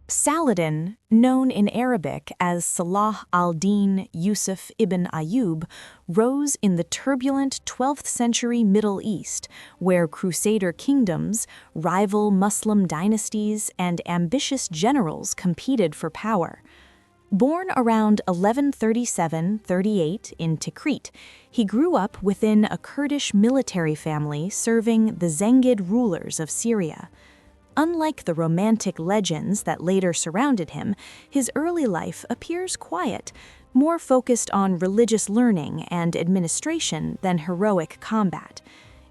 Saladin, known in Arabic as Salah al-Din Yusuf ibn Ayyub, rose in the turbulent 12th century Middle East, where Crusader kingdoms, rival Muslim dynasties, and ambitious generals competed for power. Born around 1137–38 in Tikrit, he grew up within a Kurdish military family serving the Zengid rulers of Syria. Unlike the romantic legends that later surrounded him, his early life appears quiet, more focused on religious learning and administration than heroic combat.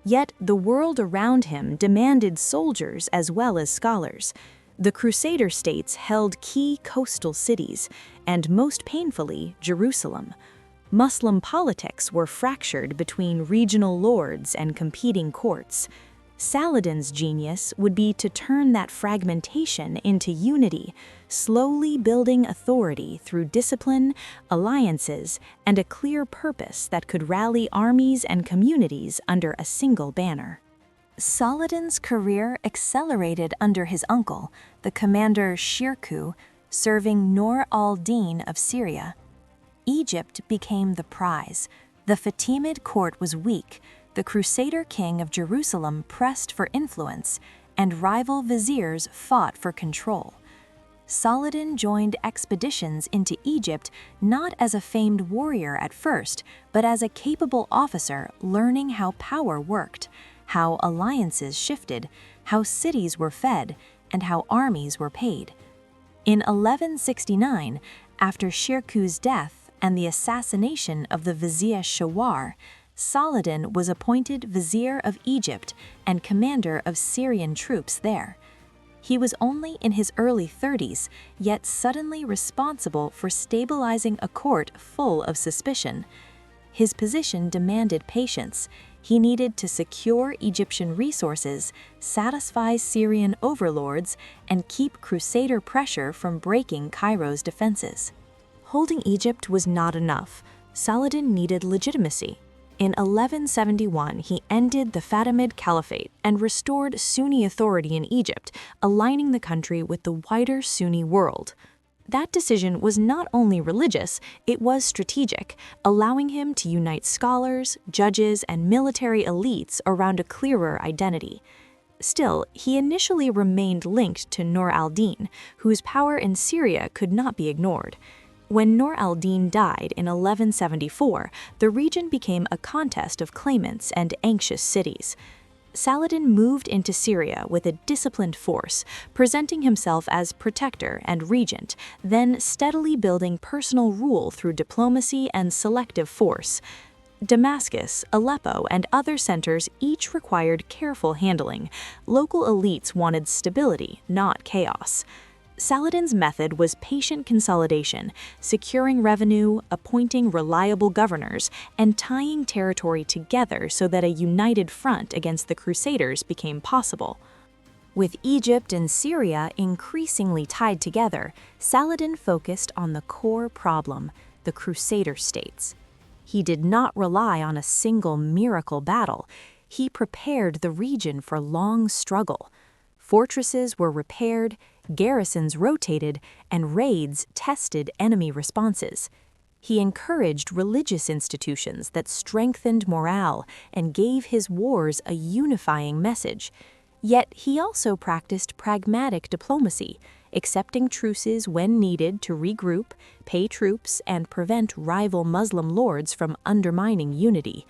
Yet the world around him demanded soldiers as well as scholars. The Crusader states held key coastal cities, and most painfully, Jerusalem. Muslim politics were fractured between regional lords and competing courts. Saladin's genius would be to turn that fragmentation into unity, slowly building authority through discipline, alliances, and a clear purpose that could rally armies and communities under a single banner. Saladin's career accelerated under his uncle, the commander Shirkuh, serving Nur al-Din of Syria. Egypt became the prize. The Fatimid court was weak. The Crusader king of Jerusalem pressed for influence, and rival viziers fought for control. Saladin joined expeditions into Egypt not as a famed warrior at first, but as a capable officer learning how power worked, how alliances shifted, how cities were fed, and how armies were paid. In 1169, after Shirkuh's death and the assassination of the vizier Shawar, Saladin was appointed vizier of Egypt and commander of Syrian troops there. He was only in his early 30s, yet suddenly responsible for stabilizing a court full of suspicion. His position demanded patience. He needed to secure Egyptian resources, satisfy Syrian overlords, and keep Crusader pressure from breaking Cairo's defenses. Holding Egypt was not enough. Saladin needed legitimacy. In 1171, he ended the Fatimid Caliphate and restored Sunni authority in Egypt, aligning the country with the wider Sunni world. That decision was not only religious, it was strategic, allowing him to unite scholars, judges, and military elites around a clearer identity. Still, he initially remained linked to Nur al-Din, whose power in Syria could not be ignored. When Nur al-Din died in 1174, the region became a contest of claimants and anxious cities. Saladin moved into Syria with a disciplined force, presenting himself as protector and regent, then steadily building personal rule through diplomacy and selective force. Damascus, Aleppo, and other centers each required careful handling. Local elites wanted stability, not chaos. Saladin's method was patient consolidation, securing revenue, appointing reliable governors, and tying territory together so that a united front against the Crusaders became possible. With Egypt and Syria increasingly tied together, Saladin focused on the core problem, the Crusader states. He did not rely on a single miracle battle. He prepared the region for long struggle. Fortresses were repaired, garrisons rotated, and raids tested enemy responses. He encouraged religious institutions that strengthened morale and gave his wars a unifying message. Yet he also practiced pragmatic diplomacy, accepting truces when needed to regroup, pay troops, and prevent rival Muslim lords from undermining unity.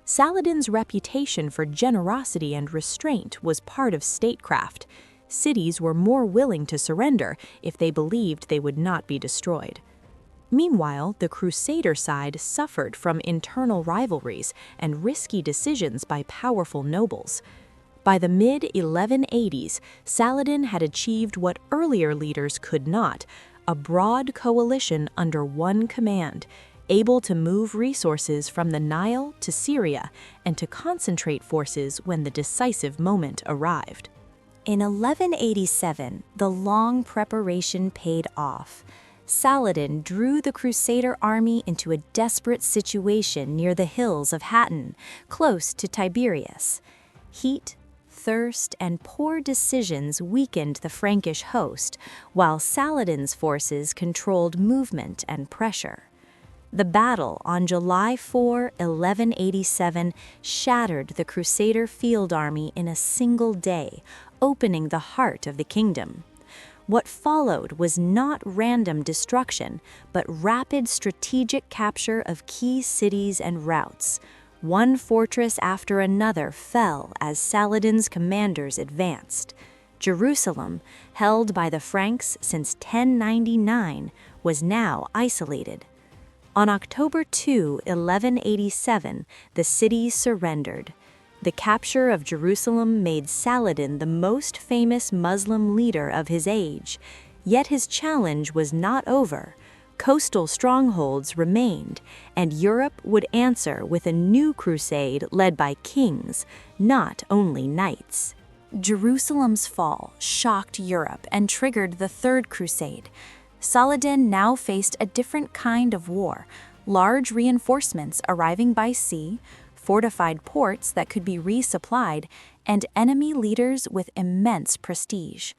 Saladin's reputation for generosity and restraint was part of statecraft. Cities were more willing to surrender if they believed they would not be destroyed. Meanwhile, the Crusader side suffered from internal rivalries and risky decisions by powerful nobles. By the mid-1180s, Saladin had achieved what earlier leaders could not, a broad coalition under one command, able to move resources from the Nile to Syria and to concentrate forces when the decisive moment arrived. In 1187, the long preparation paid off. Saladin drew the Crusader army into a desperate situation near the hills of Hattin, close to Tiberias. Heat, thirst and poor decisions weakened the Frankish host, while Saladin's forces controlled movement and pressure. The battle on July 4, 1187, shattered the Crusader field army in a single day, opening the heart of the kingdom. What followed was not random destruction, but rapid strategic capture of key cities and routes. One fortress after another fell as Saladin's commanders advanced. Jerusalem, held by the Franks since 1099, was now isolated. On October 2, 1187, the city surrendered. The capture of Jerusalem made Saladin the most famous Muslim leader of his age. Yet his challenge was not over. Coastal strongholds remained, and Europe would answer with a new crusade led by kings, not only knights. Jerusalem's fall shocked Europe and triggered the Third Crusade. Saladin now faced a different kind of war, large reinforcements arriving by sea, fortified ports that could be resupplied, and enemy leaders with immense prestige.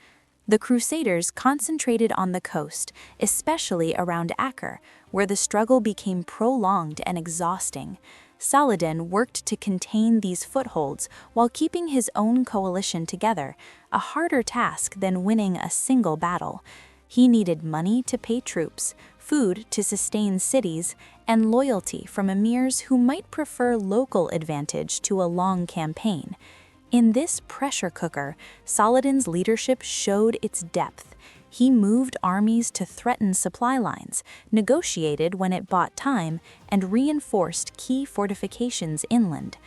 The Crusaders concentrated on the coast, especially around Acre, where the struggle became prolonged and exhausting. Saladin worked to contain these footholds while keeping his own coalition together, a harder task than winning a single battle. He needed money to pay troops, food to sustain cities, and loyalty from emirs who might prefer local advantage to a long campaign. In this pressure cooker, Saladin's leadership showed its depth. He moved armies to threaten supply lines, negotiated when it bought time, and reinforced key fortifications inland.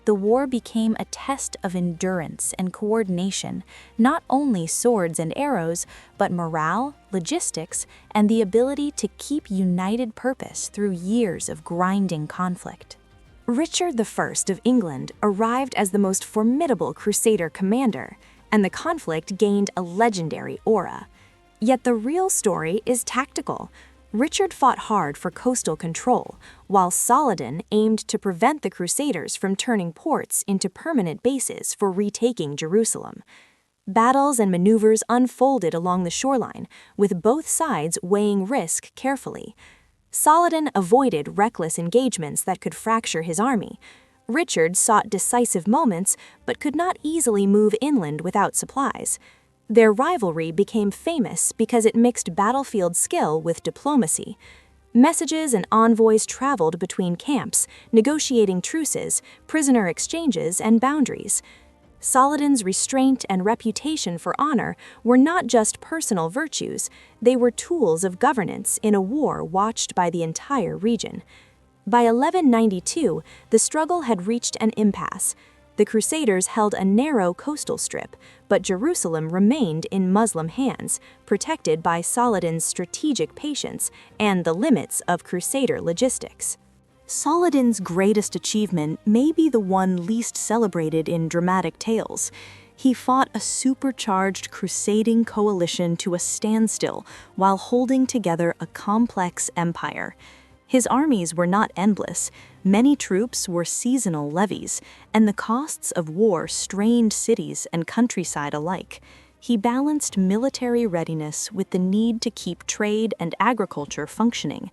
The war became a test of endurance and coordination, not only swords and arrows, but morale, logistics, and the ability to keep united purpose through years of grinding conflict. Richard I of England arrived as the most formidable Crusader commander, and the conflict gained a legendary aura. Yet the real story is tactical. Richard fought hard for coastal control, while Saladin aimed to prevent the Crusaders from turning ports into permanent bases for retaking Jerusalem. Battles and maneuvers unfolded along the shoreline, with both sides weighing risk carefully. Saladin avoided reckless engagements that could fracture his army. Richard sought decisive moments, but could not easily move inland without supplies. Their rivalry became famous because it mixed battlefield skill with diplomacy. Messages and envoys traveled between camps, negotiating truces, prisoner exchanges, and boundaries. Saladin's restraint and reputation for honor were not just personal virtues, they were tools of governance in a war watched by the entire region. By 1192, the struggle had reached an impasse. The Crusaders held a narrow coastal strip, but Jerusalem remained in Muslim hands, protected by Saladin's strategic patience and the limits of Crusader logistics. Saladin's greatest achievement may be the one least celebrated in dramatic tales. He fought a supercharged crusading coalition to a standstill while holding together a complex empire. His armies were not endless. Many troops were seasonal levies, and the costs of war strained cities and countryside alike. He balanced military readiness with the need to keep trade and agriculture functioning.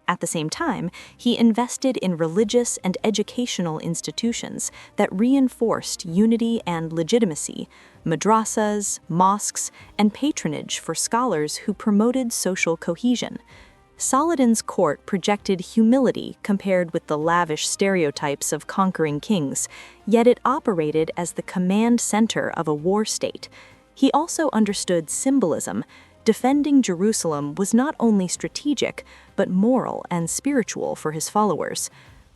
At the same time, he invested in religious and educational institutions that reinforced unity and legitimacy, madrasas, mosques, and patronage for scholars who promoted social cohesion. Saladin's court projected humility compared with the lavish stereotypes of conquering kings, yet it operated as the command center of a war state. He also understood symbolism. Defending Jerusalem was not only strategic, but moral and spiritual for his followers.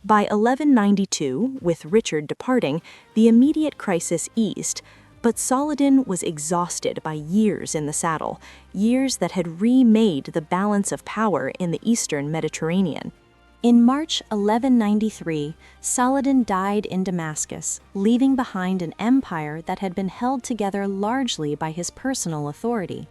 By 1192, with Richard departing, the immediate crisis eased, but Saladin was exhausted by years in the saddle, years that had remade the balance of power in the eastern Mediterranean. In March 1193, Saladin died in Damascus, leaving behind an empire that had been held together largely by his personal authority.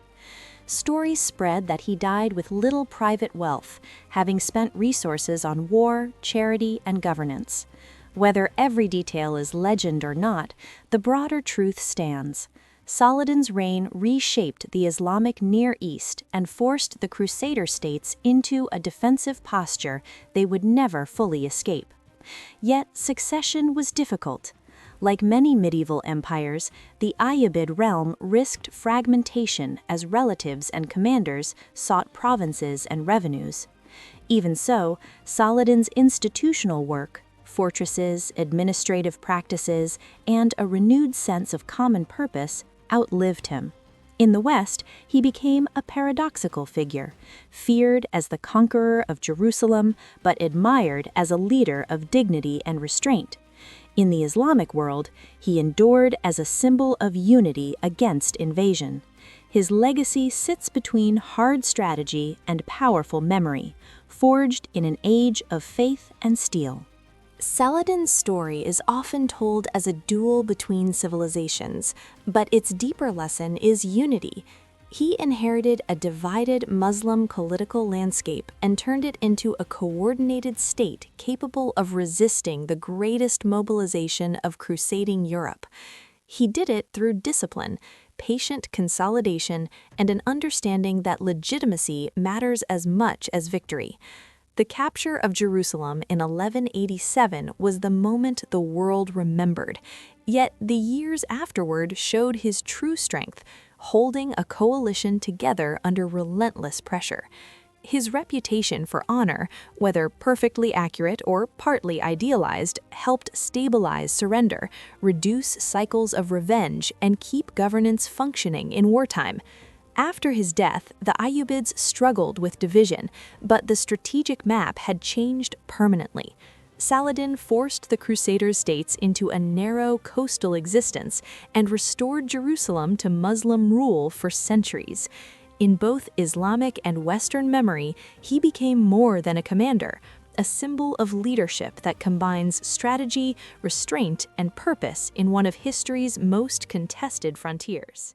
Stories spread that he died with little private wealth, having spent resources on war, charity, and governance. Whether every detail is legend or not, the broader truth stands. Saladin's reign reshaped the Islamic Near East and forced the Crusader states into a defensive posture they would never fully escape. Yet succession was difficult. Like many medieval empires, the Ayyubid realm risked fragmentation as relatives and commanders sought provinces and revenues. Even so, Saladin's institutional work, fortresses, administrative practices, and a renewed sense of common purpose outlived him. In the West, he became a paradoxical figure, feared as the conqueror of Jerusalem, but admired as a leader of dignity and restraint. In the Islamic world, he endured as a symbol of unity against invasion. His legacy sits between hard strategy and powerful memory, forged in an age of faith and steel. Saladin's story is often told as a duel between civilizations, but its deeper lesson is unity. He inherited a divided Muslim political landscape and turned it into a coordinated state capable of resisting the greatest mobilization of crusading Europe. He did it through discipline, patient consolidation, and an understanding that legitimacy matters as much as victory. The capture of Jerusalem in 1187 was the moment the world remembered, yet the years afterward showed his true strength, holding a coalition together under relentless pressure. His reputation for honor, whether perfectly accurate or partly idealized, helped stabilize surrender, reduce cycles of revenge, and keep governance functioning in wartime. After his death, the Ayyubids struggled with division, but the strategic map had changed permanently. Saladin forced the Crusader states into a narrow coastal existence and restored Jerusalem to Muslim rule for centuries. In both Islamic and Western memory, he became more than a commander, a symbol of leadership that combines strategy, restraint, and purpose in one of history's most contested frontiers.